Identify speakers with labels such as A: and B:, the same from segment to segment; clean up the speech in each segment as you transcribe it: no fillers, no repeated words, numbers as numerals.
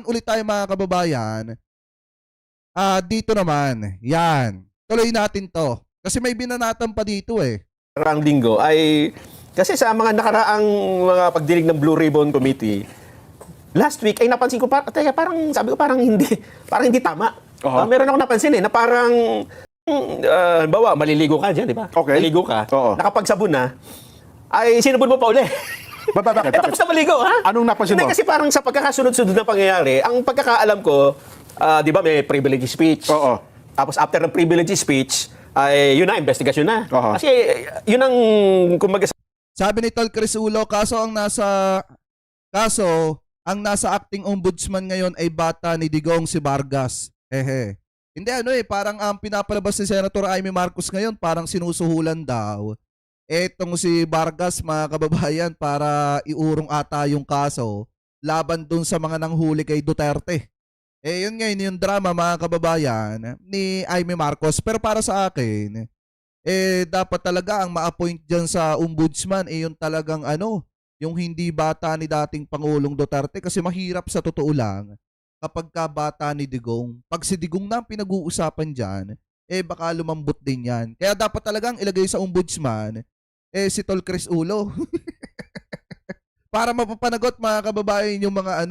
A: ulit tayo mga kababayan. Dito naman, yan. Tuloy natin to. Kasi may binanatan pa dito eh.
B: Nakaraang linggo ay kasi sa mga nakaraang mga pagdinig ng Blue Ribbon Committee, last week ay napansin ko parang sabi ko parang hindi tama. Meron ako napansin na parang halimbawa maliligo ka diyan, di ba?
C: Okay.
B: Maliligo ka,
C: Oo.
B: Nakapagsabon na, ay sinubod mo pa uli.
C: Bakit?
B: Tapos na maligo, ha?
C: Anong napansin mo?
B: Hindi, kasi parang sa pagkakasunod-sunod na pangyayari, ang pagkakaalam ko, di ba may privilege speech?
C: Oo.
B: Tapos after ng privilege speech, ay yun na, investigasyon na.
C: Oo.
B: Kasi yun ang, kumbaga,
A: Sabi ni Tol Crisulo, kaso ang nasa acting ombudsman ngayon ay bata ni Digong si Vargas. Hehe. Hindi parang ang pinapalabas ni Senator Amy Marcos ngayon, parang sinusuhulan daw. Etong si Vargas, mga kababayan, para iurong ata yung kaso laban dun sa mga nanghuli kay Duterte. Yun ngayon yung drama, mga kababayan, ni Amy Marcos. Pero para sa akin, dapat talaga ang ma-appoint dyan sa ombudsman yung talagang yung hindi bata ni dating Pangulong Duterte, kasi mahirap sa totoo lang kapag ka bata ni Digong. Pag si Digong na ang pinag-uusapan dyan, baka lumambot din yan. Kaya dapat talagang ilagay sa ombudsman si Tol Crisulo. Para mapapanagot, mga kababayan, yung mga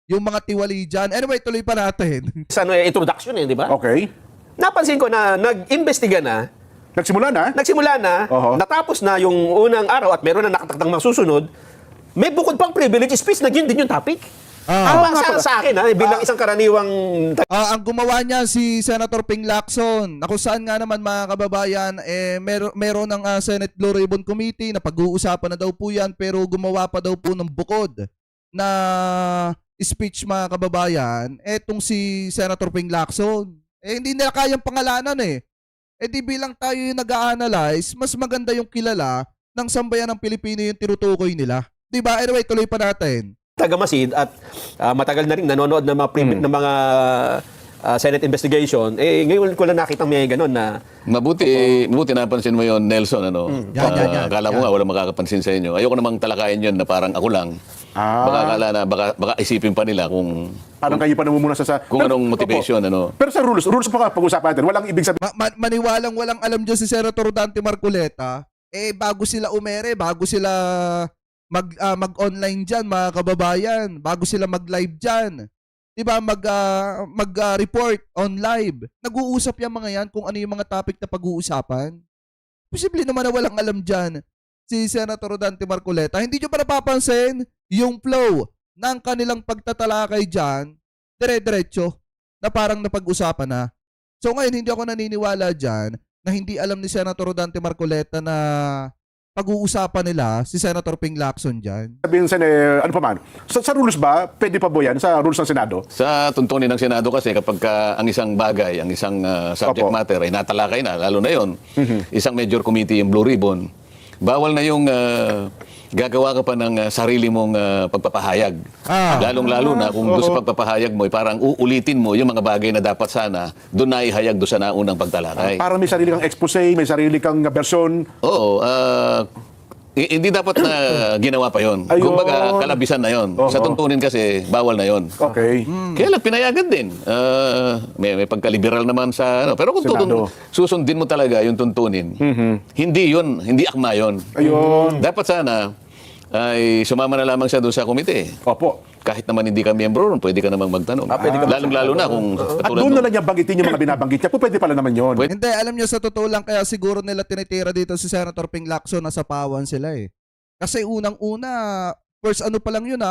A: yung mga tiwali dyan. Anyway, tuloy pa natin.
B: sa introduction di ba?
C: Okay.
B: Napansin ko na nag-imbestiga na,
C: Nagsimula na? Oo.
B: natapos na yung unang araw at meron na nakatakdang masusunod, may bukod pang privilege speech na yun din yung topic. Sa akin, bilang isang karaniwang...
A: Ang gumawa niya si Senator Ping Lacson. Kung saan nga naman, mga kababayan, meron ng Senate Blue Ribbon Committee na pag-uusapan na daw po yan, pero gumawa pa daw po ng bukod na speech, mga kababayan, etong si Senator Ping Lacson. Hindi nila kayang pangalanan di bilang tayo yung nag-a-analyze, mas maganda yung kilala ng sambayan ng Pilipino yung tinutukoy nila. Diba? Anyway, tuloy pa natin.
B: Taga-Masid at matagal na rin nanonood ng ng mga Senate investigation, ngayon ko lang nakita may gano'n na...
D: Mabuti napansin mo yon, Nelson.
A: Yan.
D: Akala ko nga wala makakapansin sa inyo. Ayoko namang talakayin yun na parang ako lang. Baka akala na, baka isipin pa nila kung...
C: Parang kayo pa namumuna
D: kung anong motivation,
C: Pero sa rules pa pag-usapan natin, walang ibig sabihin.
A: Maniwalang walang alam dyan si Senator Dante Marcoleta, bago sila bago sila mag-online dyan, mga kababayan, bago sila mag-live dyan, diba, mag-report on live. Nag-uusap yung mga yan kung ano yung mga topic na pag-uusapan. Posible naman na walang alam dyan si Senator Dante Marcoleta. Hindi nyo pa napapansin yung flow ng kanilang pagtatalakay dyan, dire-diretso, na parang napag-usapan na. So ngayon, hindi ako naniniwala dyan na hindi alam ni Senator Dante Marcoleta na pag-uusapan nila si Senator Ping Lacson dyan.
C: Sabihin ano pa man. Sa rules ba, pwede pa ba yan sa rules ng Senado?
D: Sa tuntunin ng Senado kasi kapag ang isang bagay, ang isang subject matter ay natalakay na, lalo na yon, isang major committee, yung Blue Ribbon, bawal na yung gagawa ka pa ng sarili mong pagpapahayag. Lalong-lalo na kung doon sa pagpapahayag mo, parang uulitin mo yung mga bagay na dapat sana doon na ihayag doon sa naunang pagtalakay.
C: Parang may sarili kang expose, may sarili kang version.
D: Oo. Hindi dapat na ginawa pa yon.
C: Ayun.
D: Kumbaga, kalabisan na yon. Sa tuntunin kasi, bawal na yon.
C: Okay.
D: Kaya lang, pinayagan din. May pagkaliberal naman sa... Pero kung susundin mo talaga yung tuntunin, hindi akma yun.
C: Ayun.
D: Dapat sana ay sumama na lamang siya doon sa komite.
C: Opo.
D: Kahit naman hindi ka miyembro, pwede ka namang magtanong. Lalong-lalo na kung...
C: At doon na lang niya banggitin yung mga binabanggit niya. Pwede pala naman yun.
A: Hindi, alam niyo, sa totoo lang, kaya siguro nila tinitira dito si Senator Ping Lacson, nasa pawan sila Kasi unang-una, first pa lang yun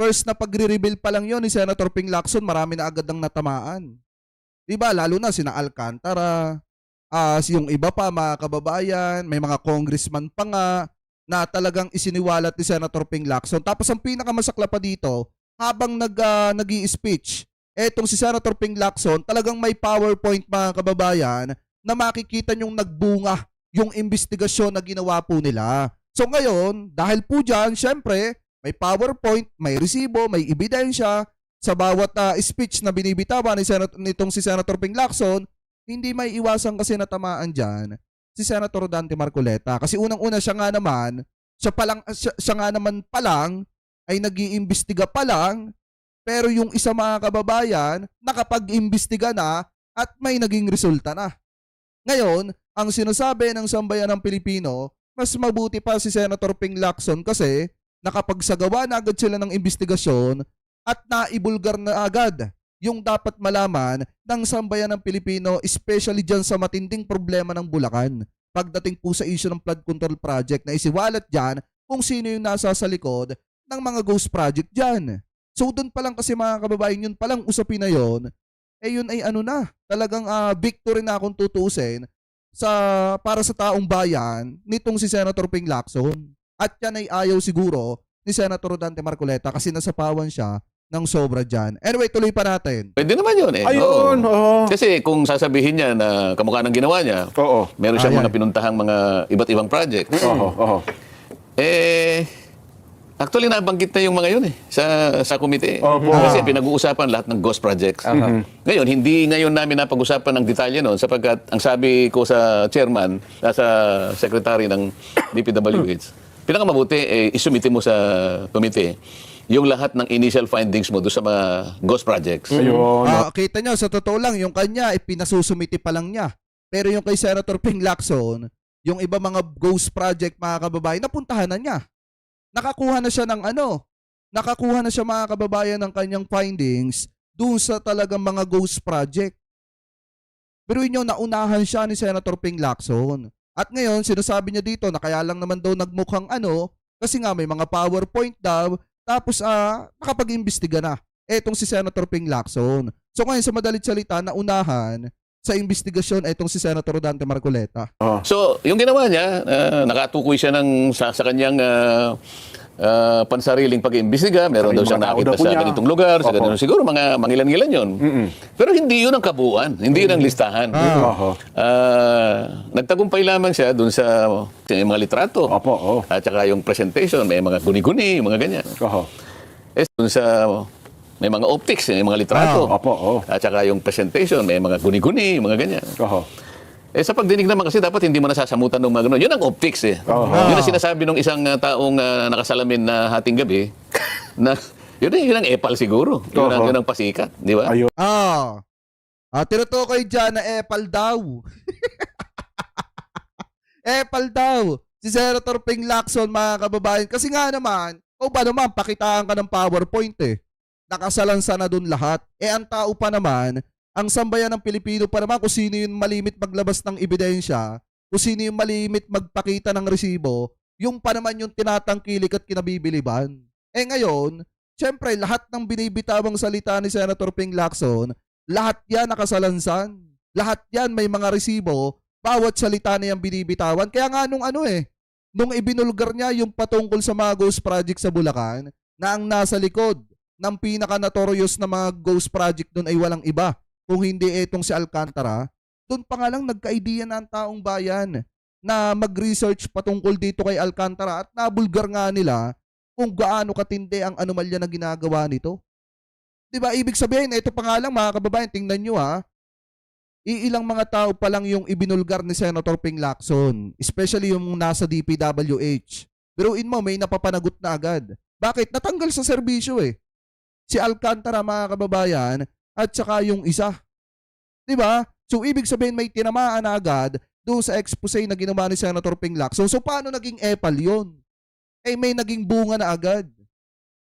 A: first na pagre-reveal pa lang yun ni Senator Ping Lacson, marami na agad ang natamaan. Diba? Lalo na sina Alcantara, yung iba pa, mga kababayan, may mga congressman pa nga, na talagang isiniwalat ni Senator Ping Lacson. Tapos ang pinakamasakla pa dito, habang nag-i-speech, etong si Senator Ping Lacson, talagang may PowerPoint, mga kababayan, na makikita nyong nagbunga yung investigasyon na ginawa po nila. So ngayon, dahil po dyan, syempre, may PowerPoint, may resibo, may ebidensya sa bawat speech na binibitawan nitong si Senator Ping Lacson, hindi may iwasan kasi natamaan dyan si Senator Dante Marcoleta. Kasi unang-una siya nga naman palang ay nag-iimbestiga pa lang Pero yung isa mga kababayan, nakapag-imbestiga na at may naging resulta na. Ngayon, ang sinasabi ng sambayan ng Pilipino, mas mabuti pa si Senator Ping Lacson kasi nakapagsagawa na agad sila ng investigasyon at naibulgar na agad yung dapat malaman ng sambayan ng Pilipino, especially dyan sa matinding problema ng Bulacan. Pagdating po sa issue ng flood control project na isiwalat dyan kung sino yung nasa sa likod ng mga ghost project dyan. So doon pa lang kasi mga kababayan, yun palang usapin na yun, yun ay ano na, talagang victory na kung tutuusin para sa taong bayan nitong si Senator Ping Lacson. At yan ay ayaw siguro ni Senator Dante Marcoleta kasi nasapawan siya ng sobra dyan. Anyway, tuloy pa natin.
D: Pwede naman yun eh.
C: Ayun, oo.
D: Kasi kung sasabihin niya na kamukha ng ginawa niya,
C: Oo.
D: meron siyang
A: Ayan.
D: mga pinuntahang mga iba't ibang project.
C: Oo.
D: Actually, nabanggit na yung mga yun eh, sa komite.
C: Opo.
D: Kasi pinag-uusapan lahat ng ghost projects. Ngayon, hindi ngayon namin napag-usapan ng detalye noon sapagkat ang sabi ko sa chairman, sa secretary ng DPWH, pinakamabuti, isumite mo sa komite yung lahat ng initial findings mo doon sa mga ghost projects.
C: Ayun.
A: Kita nyo, sa totoo lang, yung kanya, pinasusumiti pa lang niya. Pero yung kay Senator Ping Lacson, yung iba mga ghost project, mga kababayan, napuntahan na niya. Nakakuha na siya mga kababayan ng kanyang findings doon sa talagang mga ghost project. Pero yun yung naunahan siya ni Senator Ping Lacson. At ngayon, sinasabi niya dito na kaya lang naman daw nagmukhang kasi nga may mga PowerPoint daw, tapos nakapag-imbestiga na etong si Senator Ping Lacson. So ngayon, sa madalit salita, naunahan sa investigasyon itong si Senator Dante Marcoleta.
D: So, yung ginawa niya, nakatukoy siya sa kanyang pansariling pag-iimbestiga. Meron daw siyang
C: Mga tao
D: nakita
C: daw po
D: sa
C: niya.
D: ganitong lugar, sa
C: Opo.
D: ganitong siguro, mga mangilan-ngilan yun. Pero hindi yun ang kabuuan, hindi yun ang listahan.
C: Oho.
D: Nagtagumpay lamang siya dun sa mga litrato.
C: Opo, oo.
D: At saka yung presentation, may mga guni-guni, mga ganyan.
C: Oho.
D: Dun sa may mga optics, may mga litrato.
C: Opo, oo.
D: At saka yung presentation, may mga guni-guni, mga ganyan.
C: Oho.
D: Sa pagdinig naman kasi dapat hindi mo nasasamutan ng mga ganun. Yun ang optics eh. Yun ang sinasabi ng isang taong nakasalamin na hating gabi na yun ang epal siguro. Yun ang pasikat, di ba?
C: Ayun.
A: Tinutukoy dyan na epal daw. Epal daw. Si Senator Ping Lacson, mga kababayan. Kasi nga naman, ba naman, pakitaan ka ng PowerPoint eh. Nakasalansa na dun lahat. Ang tao pa naman, ang sambayan ng Pilipino pa naman kung sino yung malimit maglabas ng ebidensya, kung sino yung malimit magpakita ng resibo, yung pa naman yung tinatangkilik at kinabibiliban. Ngayon, syempre, lahat ng binibitawang salita ni Senator Ping Lacson, lahat yan nakasalansan. Lahat yan may mga resibo, bawat salita niyang binibitawan. Kaya nga nung ibinulgar niya yung patungkol sa mga ghost project sa Bulacan, na ang nasa likod ng pinaka-notorious na mga ghost project doon ay walang iba. Kung hindi etong si Alcantara, doon pa nga lang nagka-idea na ang taong bayan na mag-research patungkol dito kay Alcantara at nabulgar nga nila kung gaano katindi ang anomalya na ginagawa nito. Diba? Ibig sabihin, ito pa nga lang mga kababayan, tingnan nyo iilang mga tao pa lang yung ibinulgar ni Senator Ping Lacson, especially yung nasa DPWH. Biruin mo, may napapanagot na agad. Bakit? Natanggal sa serbisyo eh. Si Alcantara, mga kababayan, at saka yung isa. Diba? So, ibig sabihin may tinamaan na agad doon sa expose na ginawa ni Senator Ping Lacson. So, paano naging epal yun? May naging bunga na agad.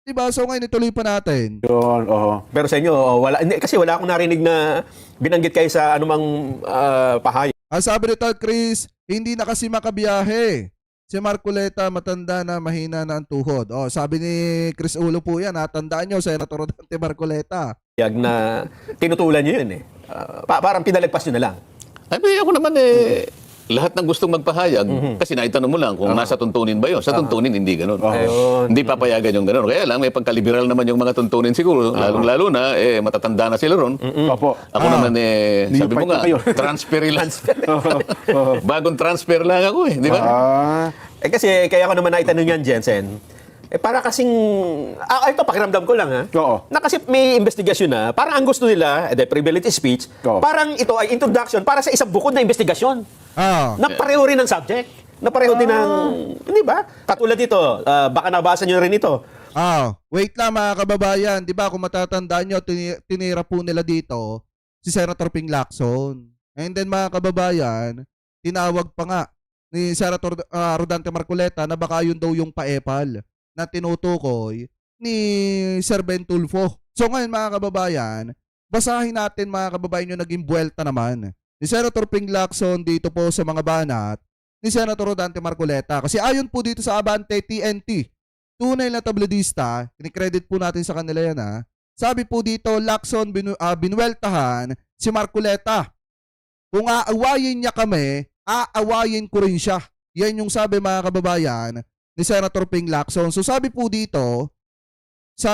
A: Diba? So, ngayon ituloy pa natin.
C: Yun, oho.
B: Pero sa inyo, kasi wala akong narinig na binanggit kayo sa anumang pahayag.
A: Ang sabi ni Tal Chris, hindi na kasi makabiyahe. Si Marcoleta matanda na, mahina na ang tuhod. Sabi ni Chris Ulo po yan, tandaan nyo, Senator Dante Marcoleta.
B: Na tinutulan nyo yun eh. Parang pinalagpas nyo na lang.
D: Ay, ako naman lahat ng gustong magpahayag, kasi naitanong mo lang kung nasa tuntunin ba yun. Sa tuntunin, hindi ganun. Hindi papayagan yung ganun. Kaya lang, may pagkaliberal naman yung mga tuntunin siguro. Lalong-lalo na, matatanda na sila ron.
C: Opo.
D: Ako naman, sabi mo
C: New
D: nga,
C: part na kayo.
D: transfer lang. Bagong transfer lang ako di ba?
B: Kasi kaya ko naman naitanong yan, Jensen. Para kasing, ito pakiramdam ko lang
C: Oo.
B: na kasi may investigasyon na, parang ang gusto nila, the privilege speech,
C: Oo.
B: parang ito ay introduction para sa isang bukod na investigasyon. Na pareho rin ng subject. Na pareho din ng, hindi ba? Katulad dito, baka nabasa nyo rin ito.
A: Wait lang mga kababayan. Di ba kung matatandaan nyo, tinira po nila dito si Senator Ping Lacson. And then mga kababayan, tinawag pa nga ni Senator Rodante Marcoleta na baka yun daw yung paepal na tinutukoy ni Sir Ben Tulfo. So ngayon mga kababayan, basahin natin mga kababayan yung naging buwelta naman ni Senator Ping Lacson dito po sa mga banat ni Senator Rodante Marcoleta. Kasi ayon po dito sa Abante TNT, tunay na tabloidista, kinikredit po natin sa kanila yan sabi po dito, Lacson binuweltahan si Marcoleta. Kung aawayin niya kami, aawayin ko rin siya. Yan yung sabi mga kababayan ni Senator Ping Lacson. So sabi po dito sa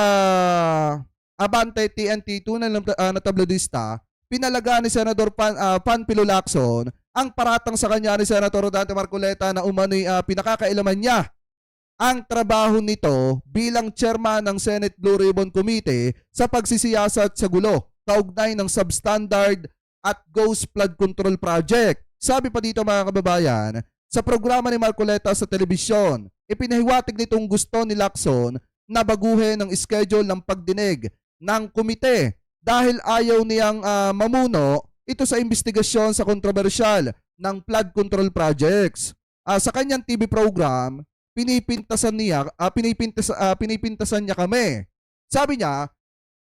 A: Abante TNT, tunay na tabloidista, pinalagaan ni Senador Panfilo Lacson ang paratang sa kanya ni Senator Rodante Marcoleta na umano'y pinakakailaman niya ang trabaho nito bilang chairman ng Senate Blue Ribbon Committee sa pagsisiyasat sa gulo kaugnay ng substandard at Ghost Flood Control Project. Sabi pa dito mga kababayan, sa programa ni Marcoleta sa telebisyon, ipinahiwatig nitong gusto ni Lacson na baguhin ang schedule ng pagdinig ng komite dahil ayaw niyang mamuno ito sa investigasyon sa kontrobersyal ng flood control projects. Sa kanyang TV program, pinipintasan niya kami. Sabi niya,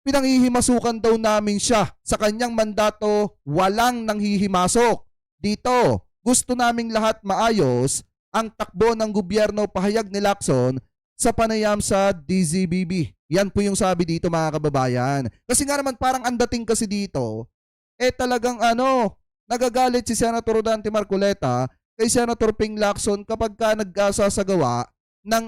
A: pinanghihimasukan daw namin siya sa kanyang mandato, walang nanghihimasok. Dito, gusto naming lahat maayos ang takbo ng gobyerno, pahayag ni Lacson sa panayam sa DZBB. Yan po yung sabi dito mga kababayan. Kasi nga naman parang ang dating kasi dito, talagang nagagalit si Senator Rodante Marcoleta kay Senator Ping Lacson kapag ka nagsasagawa ng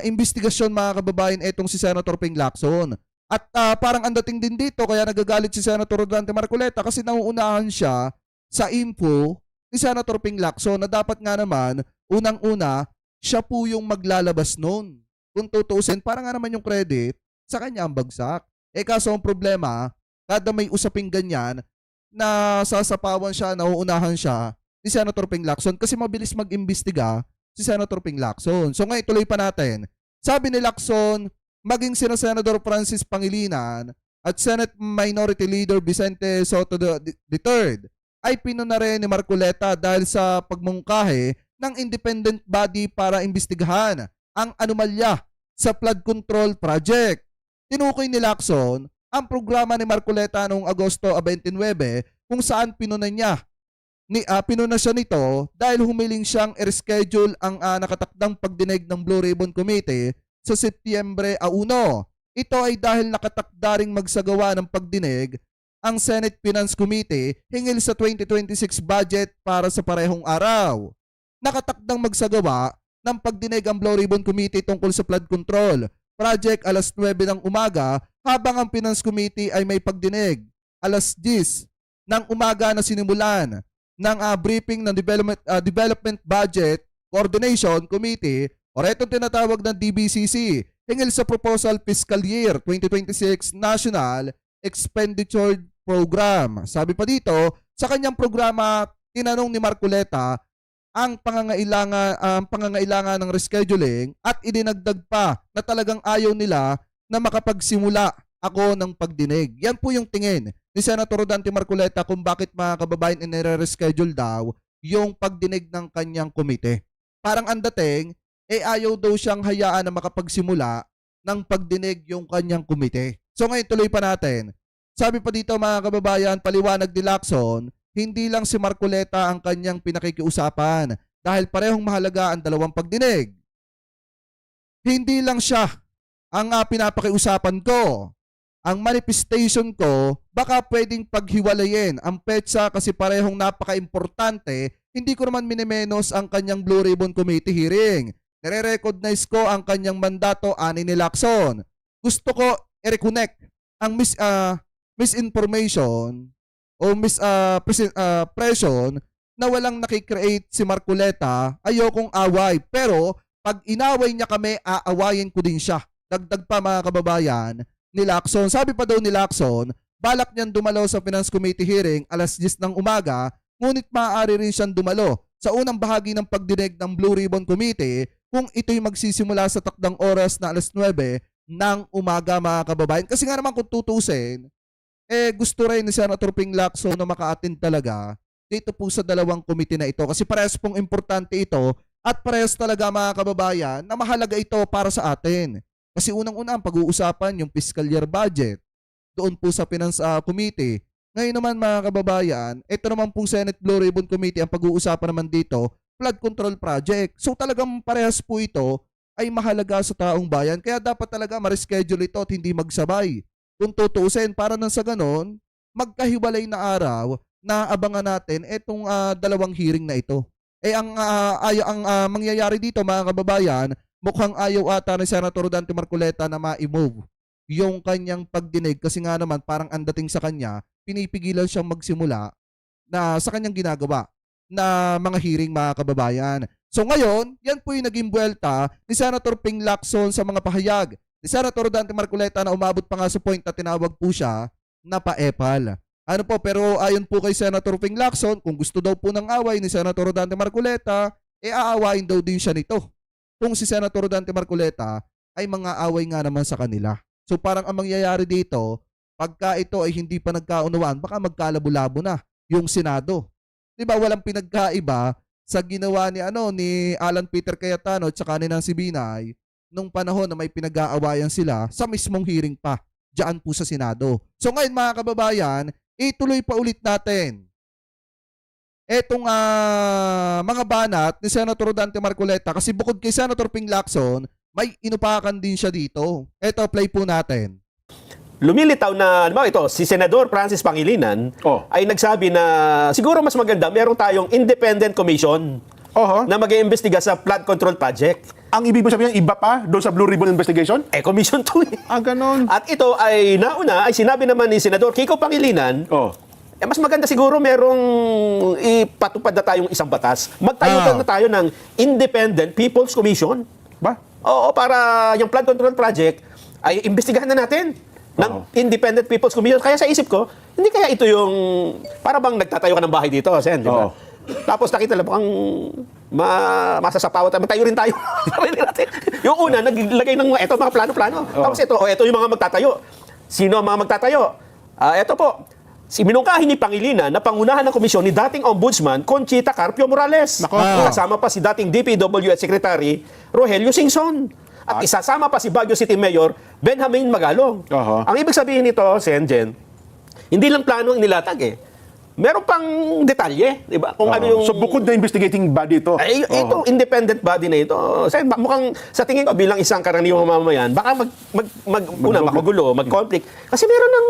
A: investigasyon mga kababayan etong si Senator Ping Lacson. At parang ang dating din dito kaya nagagalit si Senator Rodante Marcoleta kasi nauunahan siya sa info ni Senator Ping Lacson na dapat nga naman unang-una siya po yung maglalabas nun. Kung tutuusin, parang nga naman yung credit sa kanya ang bagsak. Kaso ang problema, kada may usaping ganyan na sasapawan siya, nauunahan siya ni Senator Ping Lacson kasi mabilis mag-imbestiga si Senator Ping Lacson. So ngayon, tuloy pa natin. Sabi ni Lacson, maging sina Senator Francis Pangilinan at Senate Minority Leader Vicente Soto III ay pinuna rin ni Marcoleta dahil sa pagmungkahi ng independent body para imbestigahan ang anomalya sa flood control project. Tinukoy ni Lacson ang programa ni Marcoleta noong Agosto 29 kung saan pinuna siya nito dahil humiling siyang i-reschedule ang nakatakdang pagdinig ng Blue Ribbon Committee sa Setyembre 1. Ito ay dahil nakatakda ring magsagawa ng pagdinig ang Senate Finance Committee hinggil sa 2026 budget para sa parehong araw. Nakatakdang magsagawa ng pagdinig ang Blue Ribbon Committee tungkol sa flood control project alas 9 ng umaga habang ang Finance Committee ay may pagdinig alas 10 ng umaga na sinimulan ng briefing ng Development Budget Coordination Committee o itong tinatawag ng DBCC hinggil sa Proposal Fiscal Year 2026 National Expenditure Program. Sabi pa dito, sa kanyang programa, tinanong ni Marcoleta ang pangangailangan ng rescheduling at idinagdag pa na talagang ayaw nila na makapagsimula ako ng pagdinig. Yan po yung tingin ni Senator Rodante Marcoleta kung bakit mga kababayan inire-reschedule daw yung pagdinig ng kanyang komite. Parang ang dating, ayaw daw siyang hayaan na makapagsimula ng pagdinig yung kanyang komite. So ngayon tuloy pa natin. Sabi pa dito mga kababayan, paliwanag ni Lacson, hindi lang si Marcoleta ang kanyang pinakikiusapan dahil parehong mahalaga ang dalawang pagdinig. Hindi lang siya ang pinapakiusapan ko. Ang manifestation ko, baka pwedeng paghiwalayin ang petsa kasi parehong napaka-importante. Hindi ko naman minimenos ang kanyang Blue Ribbon Committee hearing. Nire-recognize ko ang kanyang mandato ani ni Lacson. Gusto ko i-reconnect ang misinformation o mispression na walang nakikreate si Marcoleta. Ayokong away. Pero pag inaway niya kami, aawayin ko din siya. Dagdag pa mga kababayan ni Lacson. Sabi pa daw ni Lacson, balak niyang dumalo sa Finance Committee hearing alas 10 ng umaga, ngunit maaari rin siyang dumalo sa unang bahagi ng pagdinig ng Blue Ribbon Committee kung ito'y magsisimula sa takdang oras na alas 9 ng umaga mga kababayan. Kasi nga naman kung tutusin, gusto rin ni Senator Ping Lacson na maka-attend talaga dito po sa dalawang komite na ito. Kasi parehas pong importante ito at parehas talaga mga kababayan na mahalaga ito para sa atin. Kasi unang-una ang pag-uusapan yung fiscal year budget doon po sa Finance Committee. Ngayon naman mga kababayan, ito naman pong Senate Blue Ribbon Committee, ang pag-uusapan naman dito, flood control project. So talagang parehas po ito ay mahalaga sa taong bayan. Kaya dapat talaga ma-reschedule ito at hindi magsabay. Kung tutuusin, para nang sa ganon, magkahiwalay na araw na abangan natin itong dalawang hearing na ito. Ang mangyayari dito mga kababayan, mukhang ayaw ata ni Senator Dante Marcoleta na ma-move yung kanyang pagdinig kasi nga naman parang ang dating sa kanya, pinipigilan siyang magsimula na sa kanyang ginagawa na mga hearing mga kababayan. So ngayon, yan po yung naging buwelta ni Senator Ping Lacson sa mga pahayag ni Senator Dante Marcoleta na umabot pa nga sa point na tinawag po siya na pa-epal. Ano po, pero ayon po kay Senator Ping Lacson, kung gusto daw po ng away ni Senator Dante Marcoleta, aawain daw din siya nito. Kung si Senator Dante Marcoleta ay mga away nga naman sa kanila. So parang ang mangyayari dito, pagka ito ay hindi pa nagkaunawaan, baka magkalabo-labo na yung Senado. 'Di ba walang pinagkaiba sa ginawa ni Alan Peter Cayetano at saka ni Nancy Binay nung panahon na may pinag-aawayan sila sa mismong hearing pa diyan po sa Senado. So ngayon mga kababayan, ituloy pa ulit natin etong mga banat ni Senator Dante Marcoleta kasi bukod kay Senator Ping Lacson, may inupakan din siya dito. Ito, play po natin.
B: Lumilitaw na, ito, si Senador Francis Pangilinan ay nagsabi na siguro mas maganda meron tayong independent commission na mag-iimbestiga sa flood control project.
C: Ang ibig mo sabihin, iba pa doon sa Blue Ribbon Investigation?
B: Commission 2
C: Ganon.
B: At ito ay nauna, ay sinabi naman ni Senador Kiko Pangilinan, mas maganda siguro merong ipatupad na tayong isang batas. Magtayo na tayo ng Independent People's Commission.
C: Ba?
B: Oo, para yung flood control project ay imbestigahan na natin ng Independent People's Commission. Kaya sa isip ko, hindi kaya ito yung para bang nagtatayo ka ng bahay dito, Sen, di ba? Tapos nakita lang mukhang masasapawan tayo. Magtayo rin tayo. Yung una, naglagay ng mga plano-plano. Tapos ito yung mga magtatayo. Sino ang mga magtatayo? Ito po, si minungkahi ni Pangilinan na pangunahan ng komisyon ni dating Ombudsman Conchita Carpio Morales. Kasama pa si dating DPWH Secretary Rogelio Singson. At isasama pa si Baguio City Mayor Benjamin Magalong. Ang ibig sabihin nito, Senjen, hindi lang plano ang nilatag meron pang detalye, di ba? Kung ano yung
C: So bukod na investigating body ito?
B: Ito, independent body na ito. Mukhang sa tingin ko bilang isang karaniwang mamamayan, baka magugulo, mag-conflict. Kasi meron ng,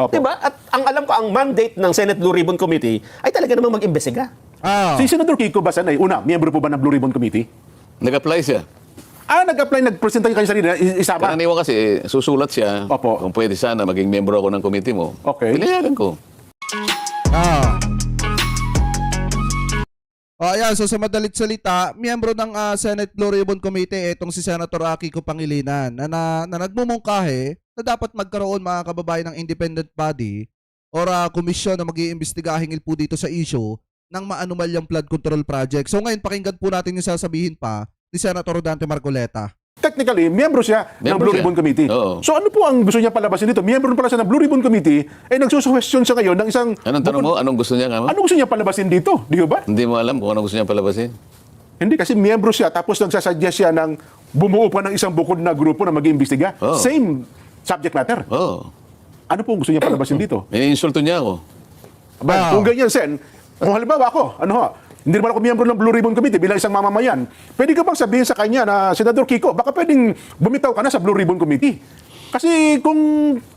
B: di ba? At ang alam ko, ang mandate ng Senate Blue Ribbon Committee ay talaga namang mag-imbestiga.
C: Si Senator Kiko Basanay, una, miyembro po ba ng Blue Ribbon Committee?
D: Nag-apply siya.
C: Nag-apply, nag-presenta kayo sarili, isama.
D: Karaniwan kasi, susulat siya.
C: Opo.
D: Kung pwede sana, maging membro ako ng committee mo.
C: Okay.
D: Pinayagan ko.
A: Ayan, so sa madalit salita, miyembro ng Senate Blue Ribbon Committee itong si Senator Kiko Pangilinan na nagmumungkahi na dapat magkaroon mga kababayan ng independent body or komisyon na mag-iimbestiga hingil po dito sa issue ng maanumalyang flood control project. So ngayon pakinggan po natin yung sasabihin pa ni Senator Dante Marcoleta.
C: Technically, miyembro siya ng Blue Ribbon Committee. So ano po ang gusto niya palabasin dito? Miyembro pala siya ng Blue Ribbon Committee, nagsusuwestiyon siya ngayon ng isang...
D: Anong tanong mo? Anong gusto niya nga?
C: Ano gusto niya palabasin dito? Di ba?
D: Hindi mo alam kung anong gusto niya palabasin?
C: Hindi, kasi miyembro siya, tapos nagsasuggest siya ng bumuo pa ng isang bukod na grupo na mag-iimbestiga. Same subject matter. Ano po ang gusto niya palabasin dito?
D: Iniinsulto niya ako.
C: Kung ganyan, Sen, kung halimbawa ako, hindi naman ako miyembro ng Blue Ribbon Committee bilang isang mamamayan. Pwede ka bang sabihin sa kanya na, Senador Kiko, baka pwedeng bumitaw ka na sa Blue Ribbon Committee? Kasi kung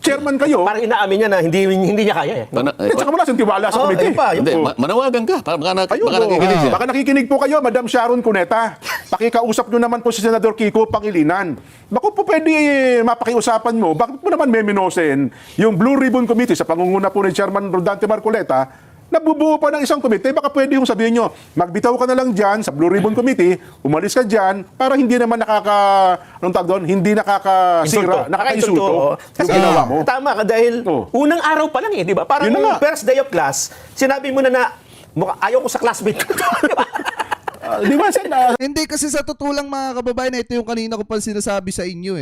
C: chairman kayo...
B: Parang inaamin niya na hindi niya kaya
C: Saka wala siyang tiwala sa committee.
D: Hindi, manawagan ka. Baka nakikinig siya.
C: Baka nakikinig po kayo, Madam Sharon Cuneta. Pakikausap nyo naman po si Senador Kiko Pangilinan. Baka po pwede mapakiusapan mo, bakit po naman meminosen yung Blue Ribbon Committee sa pangunguna po ni Chairman Rodante Marcoleta, nabubuo pa ng isang komite, baka pwede yung sabihin nyo, magbitaw ka na lang dyan sa Blue Ribbon Committee, umalis ka dyan, para hindi naman hindi nakakasira, nakakainsulto yung ginawa mo.
B: Tama ka dahil unang araw pa lang di ba? Parang first day of class, sinabi mo na ayaw ko sa classmate ko.
C: Di ba, Sen?
A: Hindi kasi sa totoo lang mga kababayan, ito yung kanina ko pa sinasabi sa inyo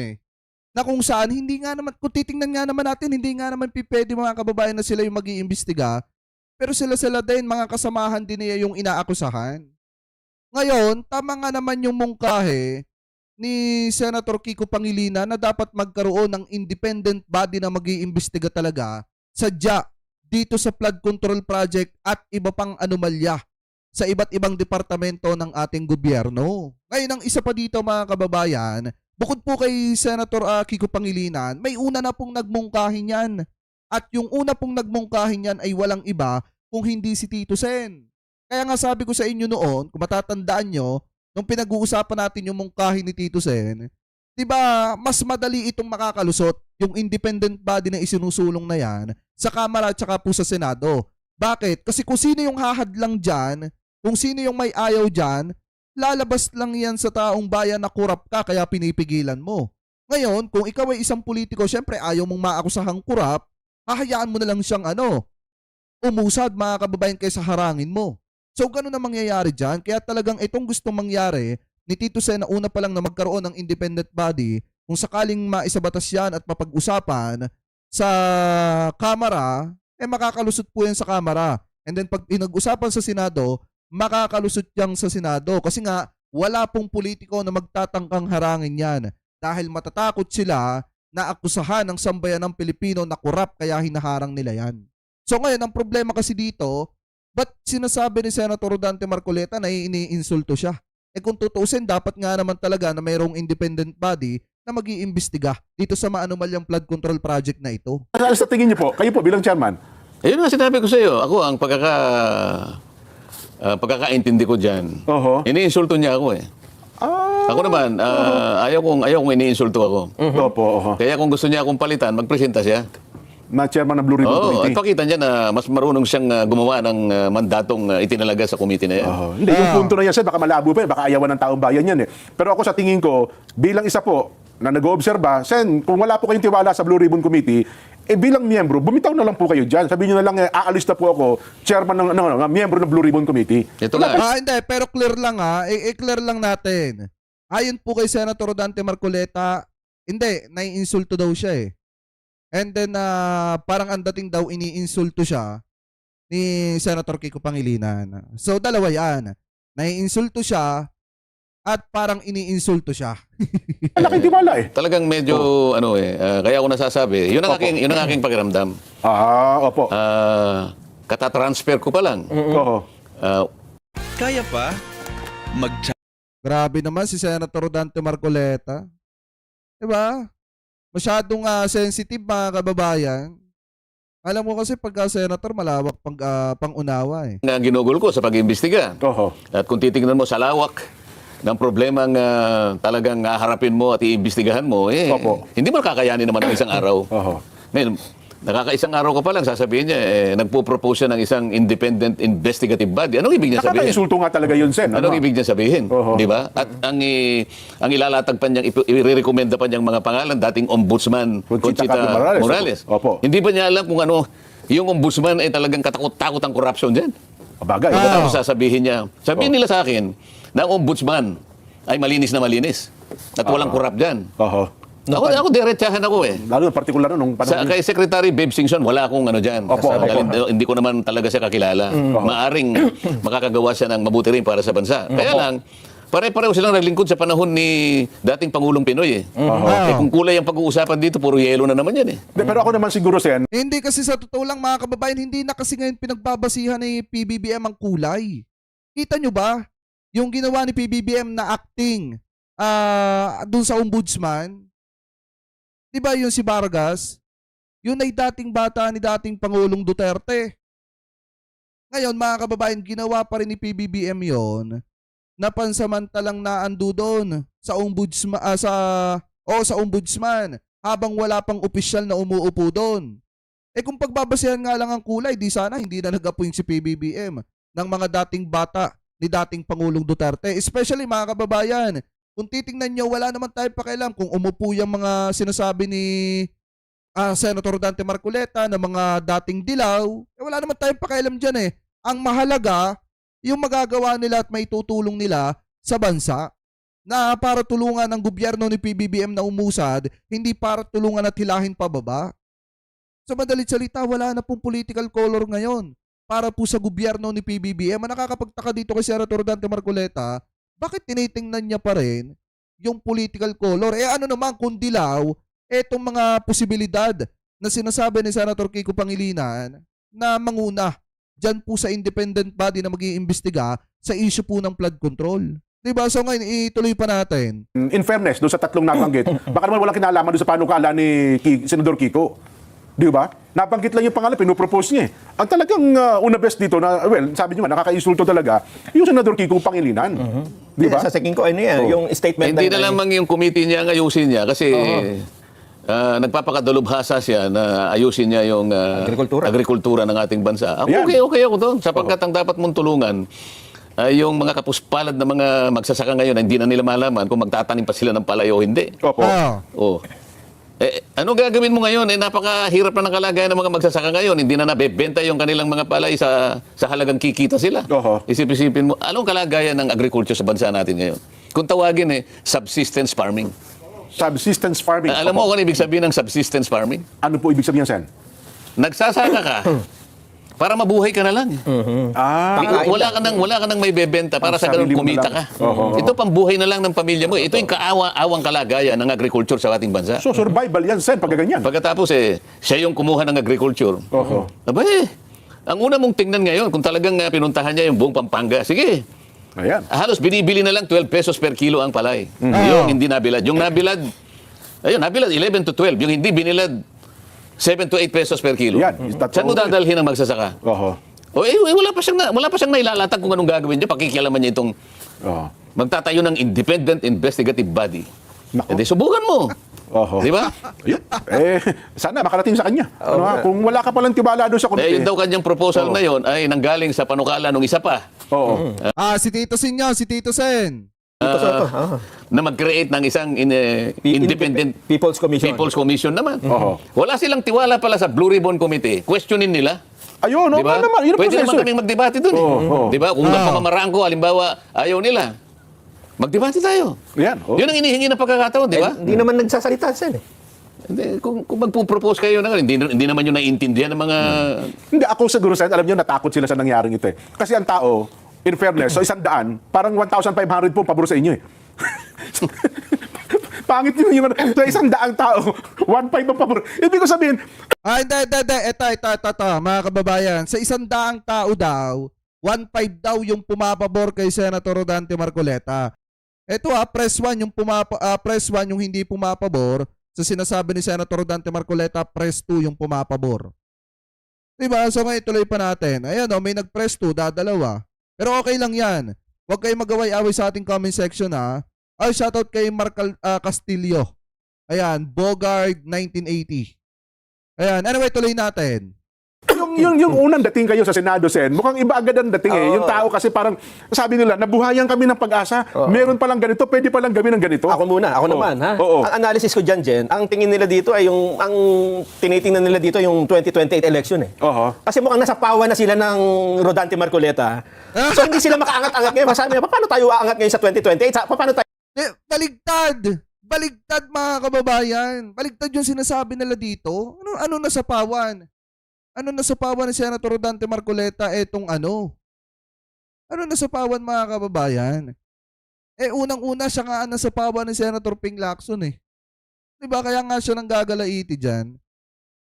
A: na kung saan hindi nga naman, kung titingnan nga naman natin, hindi nga naman pwede mga kababayan na sila yung mag-iimbestiga, pero sila din, mga kasamahan din niya yung inaakusahan. Ngayon, tama nga naman yung mungkahe ni Senator Kiko Pangilinan na dapat magkaroon ng independent body na mag-iimbestiga talaga sadya dito sa flood control project at iba pang anomalya sa iba't ibang departamento ng ating gobyerno. Ngayon, ang isa pa dito mga kababayan, bukod po kay Senator Kiko Pangilinan, may una na pong nagmungkahin yan. At yung una pong nagmungkahin yan ay walang iba kung hindi si Tito Sen. Kaya nga sabi ko sa inyo noon, kung matatandaan nyo, nung pinag-uusapan natin yung mungkahin ni Tito Sen, di ba mas madali itong makakalusot yung independent body na isinusulong na yan sa Kamara at saka po sa Senado. Bakit? Kasi kung sino yung hahadlang dyan, kung sino yung may ayaw dyan, lalabas lang yan sa taong bayan na kurap ka kaya pinipigilan mo. Ngayon, kung ikaw ay isang politiko, syempre ayaw mong maakusahang kurap, hahayaan mo na lang siyang umusad mga kababayan kaysa harangin mo. So ganun na mangyayari dyan. Kaya talagang itong gustong mangyari ni Tito Sen na una pa lang na magkaroon ng independent body, kung sakaling maisabatas yan at mapag-usapan sa Kamara, makakalusot po yan sa Kamara. And then pag pinag-usapan sa Senado, makakalusot yan sa Senado. Kasi nga, wala pong politiko na magtatangkang harangin yan. Dahil matatakot sila na akusahan ng sambayan ng Pilipino na kurap kaya hinaharang nila yan. So ngayon, ang problema kasi dito, ba't sinasabi ni Senator Rodante Marcoleta na iniinsulto siya? Kung tutusin, dapat nga naman talaga na mayroong independent body na mag-iimbestiga dito sa maanumalyang flood control project na ito.
C: Sa tingin niyo po, kayo po bilang chairman,
D: Ayun nga sinabi ko sa iyo. Ako, ang pagkakaintindi ko dyan, iniinsulto niya ako eh. Ako naman, ayaw kong iniinsulto ako.
C: Opo.
D: Kaya kung gusto niya akong palitan, magpresenta siya.
C: Na chairman ng Blue Ribbon
D: At
C: Committee.
D: pakita niya na mas marunong siyang gumawa ng mandatong itinalaga sa committee na yan.
C: Hindi, yung punto na yan, sir, baka malabo pa yan, baka ayawan ng taong bayan yan eh. Pero ako sa tingin ko, bilang isa po na nag-oobserba, Sen, kung wala po kayong tiwala sa Blue Ribbon Committee, bilang miyembro, bumitaw na lang po kayo dyan. Sabihin nyo na lang, aalis na po ako, chairman ng miyembro ng Blue Ribbon Committee.
D: Ito nga.
A: Hindi, pero clear lang i-clear lang natin. Ayon po kay Senator Rodante Marcoleta, hindi, naiinsulto daw siya eh. And then, parang ang dating daw iniinsulto siya ni Senator Kiko Pangilinan. So, dalawa yan. Naiinsulto siya at parang iniinsulto siya.
C: Malaking tiwala eh.
D: Talagang medyo, kaya ako nasasabi, yun ang aking pakiramdam.
C: Opo.
D: Katatransfer ko pa lang.
E: Kaya pa?
A: Grabe naman si Senator Rodante Marcoleta. Diba? Masyadong sensitive mga kababayan. Alam mo kasi pagka senator, malawak pang-unawa eh.
D: Ang ginugol ko sa pag-iimbestiga. At kung titingnan mo sa lawak ng problemang talagang haharapin mo at iimbestigahan mo, hindi mo kakayanin naman ng isang araw. Ngayon, nakakaisang araw ka pa lang, sasabihin niya, nagpo-propose siya ng isang independent investigative body. Anong ibig niya sabihin?
C: Nakaka-insulto nga talaga yun, Sen.
D: Anong ibig niya sabihin? Di ba? At ang ilalatag pa niyang, i-recommenda pa niyang mga pangalan, dating ombudsman, Conchita Morales. Hindi ba niya alam kung yung ombudsman ay talagang katakot-takot ang corruption dyan?
C: Bagay.
D: Tapos sasabihin niya, sabihin nila sa akin, na ang ombudsman ay malinis na malinis. At walang corrupt dyan. Ako diretsahan ako eh.
C: Lalo partikular nung panahon.
D: Kay Secretary Babe Singson, wala akong dyan. Hindi ko naman talaga siya kakilala. Maaring makakagawa siya ng mabuti rin para sa bansa. Kaya lang, pare-pareho silang naglingkod sa panahon ni dating Pangulong Pinoy eh. Kung kulay ang pag-uusapan dito, puro yelo na naman yan eh.
C: Pero ako naman siguro, Sen.
A: Hindi kasi sa totoo lang mga kababayan, hindi na kasi ngayon pinagbabasihan ni PBBM ang kulay. Kita nyo ba? Yung ginawa ni PBBM na acting dun sa ombudsman, di ba yung si Vargas? Yun ay dating bata ni dating Pangulong Duterte. Ngayon mga kababayan, ginawa pa rin ni PBBM yon na pansamantalang naando doon sa ombudsman, sa ombudsman habang wala pang opisyal na umuupo doon. Kung pagbabasehan nga lang ang kulay, di sana hindi na nag-appoint si PBBM ng mga dating bata ni dating Pangulong Duterte. Especially mga kababayan, kung titingnan nyo, wala naman tayong pakialam kung umupo yung mga sinasabi ni Senator Rodante Marcoleta na mga dating dilaw. Wala naman tayong pakialam dyan eh. Ang mahalaga, yung magagawa nila at may tutulong nila sa bansa. na para tulungan ang gobyerno ni PBBM na umusad, hindi para tulungan at hilahin pababa. Sa madalit salita, wala na pong political color ngayon para po sa gobyerno ni PBBM. Ang nakakapagtaka dito kay Senator Dante Marcoleta, bakit tinitingnan niya pa rin yung political color? Ano naman kung dilaw, etong mga posibilidad na sinasabi ni Senator Kiko Pangilinan na manguna dyan po sa independent body na mag-iimbestiga sa issue po ng flood control. Diba? So ngayon, ituloy pa natin.
C: In fairness, doon sa tatlong nabanggit, baka naman walang kinalaman doon sa panukala ni Senador Kiko. Di ba? Nabanggit lang yung pangalan, pinopropose niya eh. Ang talagang una best dito na, well, sabi niyo nga, nakaka-insulto talaga, yung Senador Kiko Pangilinan. Di ba?
B: Sa tingin ko, yung statement
D: Hindi na lamang yung committee niya ang ayusin niya kasi nagpapakadalubhasa siya na ayusin niya yung agrikultura ng ating bansa.
C: Ayan.
D: Okay ako doon. Sapagkat ang dapat mong tulungan ay yung mga kapuspalad na mga magsasaka ngayon na hindi na nila malaman kung magtatanim pa sila ng palay o hindi.
C: Opo.
D: Oh. Ano gagawin mo ngayon? Napakahirap na ng kalagayan ng mga magsasaka ngayon. Hindi na nabebenta yung kanilang mga palay sa halagang kikita sila.
C: Oho.
D: Isip-isipin mo, anong kalagayan ng agriculture sa bansa natin ngayon? Kung tawagin subsistence farming.
C: Subsistence farming.
D: Alam mo kung ano ibig sabihin ng subsistence farming?
C: Ano po ibig sabihin, Sen?
D: Nagsasaka ka para mabuhay ka na lang. Wala ka nang may bebenta para sa ganun
C: sarili mo na
D: kumita
C: lang.
D: ka.
C: Oho.
D: Ito pambuhay na lang ng pamilya mo. Ito yung kaawang kalagayan ng agriculture sa ating bansa.
C: So, survival yan, Sen, pag ganyan.
D: Pagkatapos siya yung kumuha ng agriculture.
C: Oho.
D: Ang una mong tingnan ngayon, kung talagang pinuntahan niya yung buong Pampanga, sige,
C: Ayan.
D: halos binibili na lang 12 pesos per kilo ang palay. Yung hindi nabilad. Yung nabilad, nabilad 11 to 12. Yung hindi binilad, 7 to 8 pesos per kilo.
C: Yan.
D: Saan mo dadalhin ang magsasaka?
C: Oho.
D: Wala pa siyang nailalatag kung anong gagawin niya. Pakikialaman niya itong
C: Oho.
D: magtatayo ng independent investigative body.
C: Naku.
D: Hindi, subukan mo.
C: Oho.
D: Di ba?
C: Ayun. Sana makarating sa kanya. Kung wala ka palang tiwala doon sa komite.
D: Yun daw kanyang proposal na yun ay nanggaling sa panukala ng isa pa.
C: Oo.
A: Si Tito Sen yun, si Tito Sen.
D: Na mag-create ng isang independent
B: People's Commission.
D: People's Commission naman.
C: Oho.
D: Wala silang tiwala pala sa Blue Ribbon Committee. Questionin nila.
C: Ayun,
D: Di ba?
C: naman. Yun ang
D: Pwede
C: proseso.
D: naman kaming magdebate dun.
C: Oo.
D: Di ba? Kung pamamaraan ko, halimbawa, ayaw nila. Magdebate tayo.
C: Yan. Oh.
D: Yun ang inihingi ng pagkakataon, di ba?
B: Hindi naman nagsasalita Sen.
D: Hindi, kung magpo-propose kayo na hindi naman yun naiintindihan ng mga...
C: Hindi, ako siguro, Sen, alam niyo, natakot sila sa nangyaring ito eh. Kasi ang tao, in fairness, so 100, parang 1,500 po pabor sa inyo eh. Pangit yun yung so 100 tao, 1,500 ang pabor. Ibig ko sabihin,
A: Hindi. Ito, mga kababayan. Sa 100 tao daw, 1.5 daw yung pumapabor kay Senator Dante Marcoleta. Ito press 1 yung press 1 yung hindi pumapabor. Sa sinasabi ni Senator Dante Marcoleta, press 2 yung pumapabor. Diba? So ngayon tuloy pa natin. Ayan may nag-press 2, dadalawa. Pero okay lang yan. Huwag kayong magaway-away sa ating comment section Ay, shoutout kay Mark Castillo. Ayan, Bogard 1980. Ayan, anyway, tuloy natin.
C: yung unang dating kayo sa Senado, Sen, mukhang iba agad ang dating eh. Yung tao kasi parang, sabi nila, nabuhayan kami ng pag-asa. Meron palang ganito, pwede palang gawin ng ganito.
B: Ako naman, ha?
C: Oo.
B: Ang analysis ko dyan, Jen, ang tingin nila dito ay ang tinitingnan nila dito yung 2028 election eh.
C: Oho.
B: Kasi mukhang nasa pawa na sila ng Rodante Marcoleta. So hindi sila makaangat-angat ngayon. Sabi nila, paano tayo aangat ngayon sa 2028? Paano tayo?
A: Baligtad mga kababayan. Baligtad yung sinasabi nila dito. Ano nasapawan? Ano nasapawan ni Senator Dante Marcoleta etong ano? Ano nasapawan mga kababayan? Unang-una siya nga ang nasapawan ni Senator Ping Lacson eh. Diba? Kaya nga siya nang gagalaiti dyan.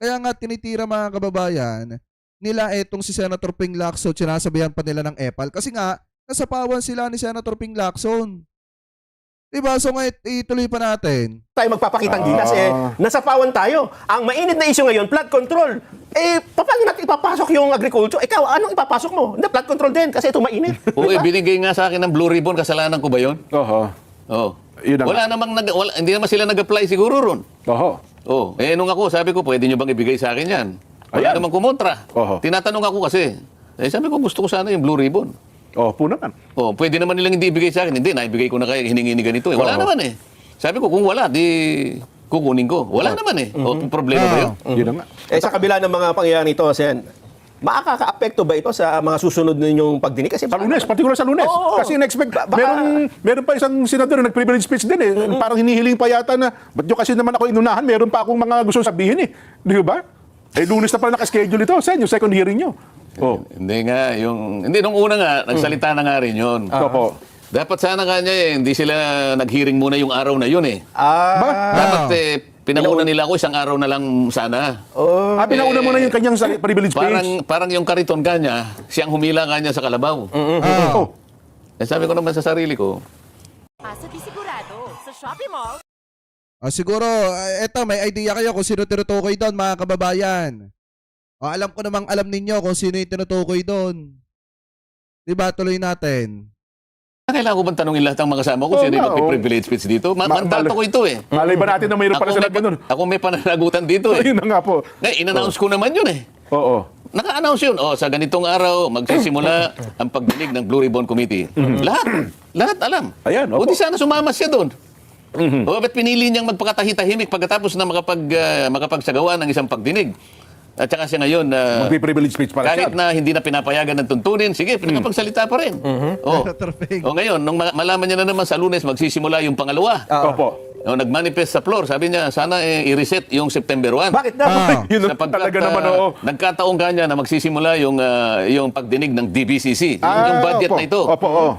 A: Kaya nga tinitira mga kababayan nila etong si Senator Ping Lacson, sinasabihan pa nila ng EPAL. Kasi nga, nasapawan sila ni Senator Ping Lacson. Diba? So ngayon, ituloy pa natin.
B: Tayo magpapakitang gilas nasa pawan tayo. Ang mainit na issue ngayon, flood control. Paano natin ipapasok yung agriculture? Ikaw, anong ipapasok mo? Hindi, flood control din kasi ito mainit.
D: Binigay nga sa akin ng Blue Ribbon, kasalanan ko ba yun?
C: Oho.
D: Oo.
C: Yun na nga.
D: Hindi naman sila nag-apply siguro ron.
C: Oho.
D: Nung ako, sabi ko, pwede nyo bang ibigay sa akin yan? Wala
C: Ayan.
D: namang kumontra.
C: Oho.
D: Tinatanong ako kasi. Sabi ko, gusto ko sana yung Blue Ribbon.
C: Po naman.
D: Pwede naman nilang hindi ibigay sa akin. Hindi, naibigay ko na kayo, hiningi ni ganito. Wala
C: Oo.
D: naman eh. Sabi ko, kung wala, di kukunin ko. Wala naman eh. Problema ba yun?
C: Yun na nga.
B: Sa kabila ng mga pangyayari nito, Sen, makaka-apekto ba ito sa mga susunod ninyong pagdinig? Kasi
C: Sa Lunes, particular sa Lunes.
B: Oo.
C: Kasi na-expect,
B: Baka-
C: meron pa isang senador na nag-privilege speech din eh. Parang hinihiling pa yata na, ba't nyo kasi naman ako inunahan, meron pa akong mga gusto sabihin eh. Di ba? Eh, Lunes na pala naka-schedule ito. Sen, yung second hearing nyo. Oh.
D: Hindi, nung una nga, nagsalita na nga rin yun.
C: Opo.
D: Dapat sana nga niya hindi sila nag-hearing muna yung araw na yun eh. Dapat pinauna nila ako isang araw na lang sana.
C: Pinauna mo na yung kanyang privilege speech.
D: Parang yung kariton kanya, siyang humila kanya sa kalabaw.
C: Oh.
D: Sabi ko naman sa sarili ko,
E: Asa di sigurado sa Shopee Mall.
A: Siguro, eto, may idea kayo kung sino tinutukoy doon, mga kababayan. Alam ko namang alam ninyo kung sino yung tinutukoy doon. Diba, tuloy natin.
D: kailangan ko bang tanungin lahat ng mga kasama ko sino yung magpi-privilege speech dito? Mandato ko ito eh.
C: Malay ba natin na mayroon pala sila ganun?
D: Ako may pananagutan dito eh.
C: Ayun na nga po.
D: Ngayon, in-announce ko naman yun eh.
C: Oo.
D: Naka-announce yun. Sa ganitong araw, magsisimula ang pagdinig ng Blue Ribbon Committee. Lahat alam.
C: Ayan, opo.
D: Buti sana sumama siya doon. Ba't pinili niyang magpakatahitahimik pagkatapos na makapagsagawa ng isang pagdinig? At saka siya ngayon,
C: Magpi-privilege speech para siya.
D: kahit na hindi na pinapayagan ng tuntunin, sige, pinakapagsalita pa rin.
A: Senator Ping.
D: Ngayon, nung malaman niya na naman sa Lunes, magsisimula yung pangalawa.
C: Opo.
D: Nag-manifest sa floor, sabi niya, sana i-reset yung September 1.
B: Bakit dapat?
C: Yun talaga naman, oo.
D: Nagkataong kanya na magsisimula yung pagdinig ng DBCC. Yung budget
C: opo.
D: na ito.
C: Opo, oo.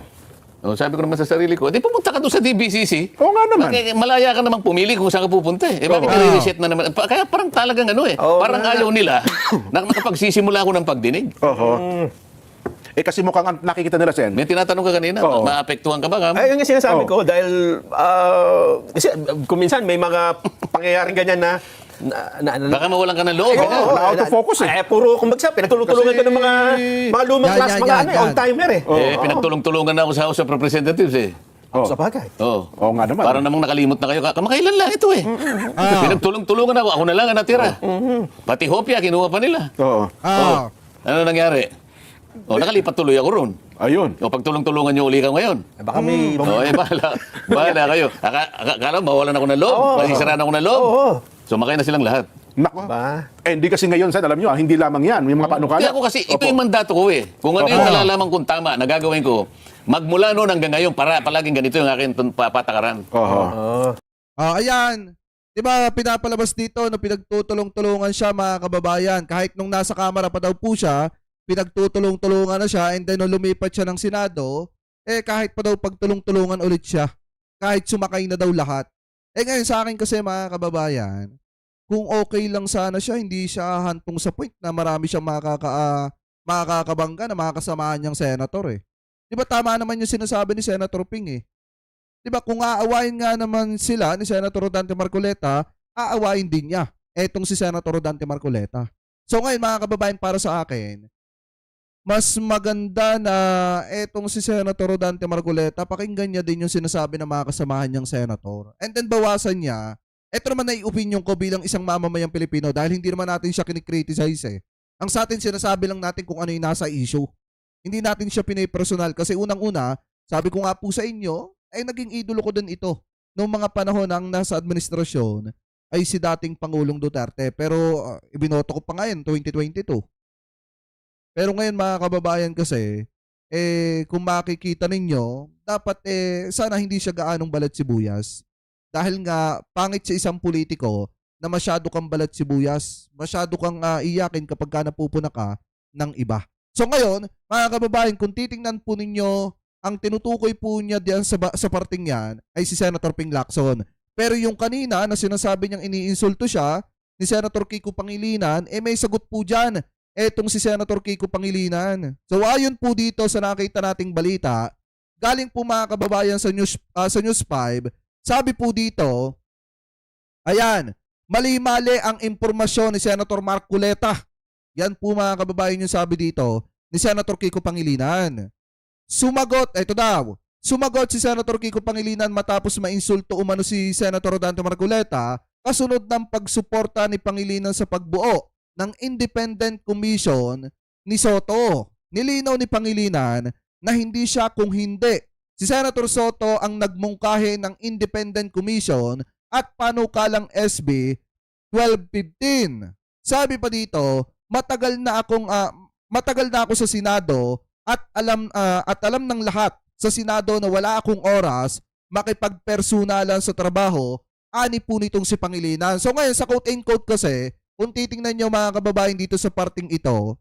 D: Sabi ko naman sa sarili ko, di pumunta ka doon sa DBCC.
C: Oo nga naman.
D: Malaya ka namang pumili kung saan ka pupunta eh. Bakit i-reset na naman? Kaya parang talagang parang ayaw nila na nakapagsisimula ako ng pagdinig.
C: Oho. Kasi mukhang nakikita nila, Sen.
D: May tinatanong ka kanina,
C: Oo.
D: maapektuhan ka ba? Kam?
B: Ayun yung sinasabi
C: Oo.
B: ko dahil kasi kung minsan may mga pangyayaring ganyan na
D: Baka mawalan ka ng loob.
C: Oo. out of focus
B: puro kumbaga pinagtulong-tulungan ko ng mga lumang class, mga old-timer eh.
D: Pinagtulong-tulungan na ako sa House of Representatives eh.
B: Sa bagay.
C: Oo nga naman.
D: Para namang nakalimot na kayo. Kamakailan lang ito eh. Pinagtulong-tulungan ako. Ako na lang ang natira. Pati hopya, kinuha pa nila.
C: Oo.
D: Ano nangyari? Nakalipat tuloy ako ron.
C: Ayun.
D: Pagtulong-tulungan niyo uli ka ngayon.
B: Baka may
D: Bahala kayo. Akala mawalan ako ng loob. Masisiraan ako ng loob. Sumakay na silang lahat.
C: Nako.
B: Ba?
C: Hindi kasi ngayon, Sen, alam nyo, hindi lamang yan. May mga panukala.
D: Kaya ako kasi, ito yung mandato ko eh. Kung ano yung nalalaman kong tama na gagawin ko, magmula noon hanggang ngayon, palaging ganito yung aking patakaran.
A: Ayan. Diba, pinapalabas dito na pinagtutulong-tulungan siya, mga kababayan. Kahit nung nasa kamera pa daw po siya, pinagtutulong-tulungan na siya, and then nung lumipat siya ng Senado, kahit pa daw pagtulong-tulungan ulit siya. Kahit sumakay na daw lahat. Ngayon sa akin kasi, mga kababayan, kung okay lang sana siya, hindi siya hantong sa point na marami siyang makakabangga na makakasamahan niyang senator eh. Di ba tama naman yung sinasabi ni Senator Ping eh. Di ba kung aawain nga naman sila ni Senator Rodante Marcoleta, aawain din niya etong si Senator Rodante Marcoleta. So ngayon mga kababayan, para sa akin, mas maganda na etong si Senator Rodante Marcoleta, pakinggan niya din yung sinasabi ng mga kasamahan niyang senator. And then bawasan niya. Ito naman ay opinion ko bilang isang mamamayang Pilipino dahil hindi naman natin siya kinikriticize eh. Ang sa atin, sinasabi lang natin kung ano yung nasa issue. Hindi natin siya pinipersonal kasi unang-una, sabi ko nga po sa inyo, ay naging idolo ko din ito. Noong mga panahon ng nasa administrasyon ay si dating Pangulong Duterte. Pero ibinoto ko pa ngayon, 2022. Pero ngayon mga kababayan kasi, kung makikita ninyo, dapat sana hindi siya gaanong balat sibuyas. Dahil nga, pangit sa isang politiko na masyado kang balat sibuyas, masyado kang iyakin kapag ka napupuna ka ng iba. So ngayon, mga kababayan, kung titingnan po ninyo, ang tinutukoy po niya diyan sa parting yan ay si Senator Ping Lacson. Pero yung kanina na sinasabi niyang iniinsulto siya ni Senator Kiko Pangilinan, may sagot po dyan. Etong si Senator Kiko Pangilinan. So ayon po dito sa nakita nating balita, galing po mga kababayan sa News 5, sabi po dito, ayan, mali-mali ang impormasyon ni Senator Marcoleta. Yan po mga kababayan yung sabi dito ni Senator Kiko Pangilinan. Sumagot si Senator Kiko Pangilinan matapos mainsulto umano si Senator Rodante Marcoleta kasunod ng pagsuporta ni Pangilinan sa pagbuo ng Independent Commission ni Soto. Nilinaw ni Pangilinan na hindi siya kung hindi. Si Senator Soto ang nagmungkahi ng Independent Commission at panukalang SB 1215. Sabi pa dito, matagal na akong matagal na ako sa Senado at alam ng lahat sa Senado na wala akong oras makipagpersonalan sa trabaho, ani po nitong si Pangilinan. So ngayon sa quote and quote kasi, kung titingnan nyo mga kababayan dito sa parting ito,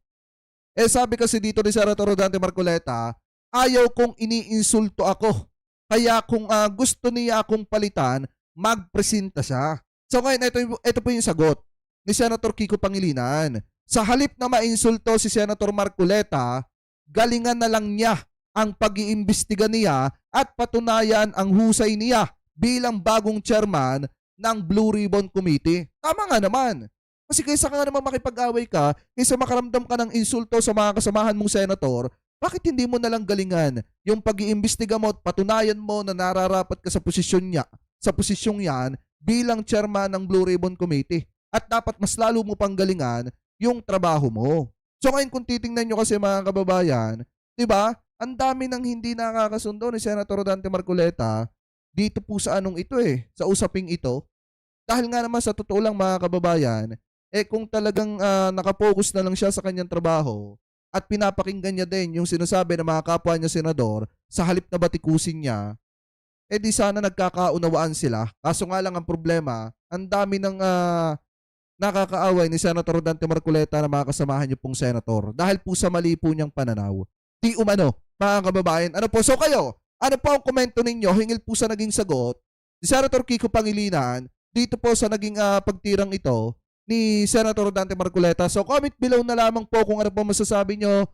A: sabi kasi dito ni Senator Rodante Marcoleta, ayaw kong iniinsulto ako. Kaya kung gusto niya akong palitan, magpresenta siya. So ngayon, ito po yung sagot ni Senator Kiko Pangilinan. Sa halip na mainsulto si Senator Marcoleta, galingan na lang niya ang pag-iimbestiga niya at patunayan ang husay niya bilang bagong chairman ng Blue Ribbon Committee. Tama nga naman. Kasi kaysa ka nga naman makipag-away ka, kaysa makaramdam ka ng insulto sa mga kasamahan mong senator, bakit hindi mo nalang galingan yung pag-iimbestiga mo at patunayan mo na nararapat ka sa posisyong yan bilang chairman ng Blue Ribbon Committee? At dapat mas lalo mo pang galingan yung trabaho mo. So ngayon kung titingnan nyo kasi mga kababayan, di ba? Ang dami ng hindi nakakasundo ni Senator Rodante Marcoleta dito po sa ito sa usaping ito. Dahil nga naman sa totoo lang mga kababayan, kung talagang nakapokus na lang siya sa kanyang trabaho at pinapakinggan niya din yung sinasabi ng mga kapwa niya senador sa halip na batikusin niya, di sana nagkakaunawaan sila. Kaso nga lang ang problema, ang dami ng nakakaaway ni Senator Rodante Marcoleta na mga kasamahan niyo pong senator dahil po sa mali po niyang pananaw. Di umano, mga kababayan. Ano po? So kayo, ano po ang komento ninyo hingil po sa naging sagot ni Senator Kiko Pangilinan dito po sa naging pagtirang ito ni Senator Rodante Marcoleta. So comment below na lamang po kung ano po masasabi nyo.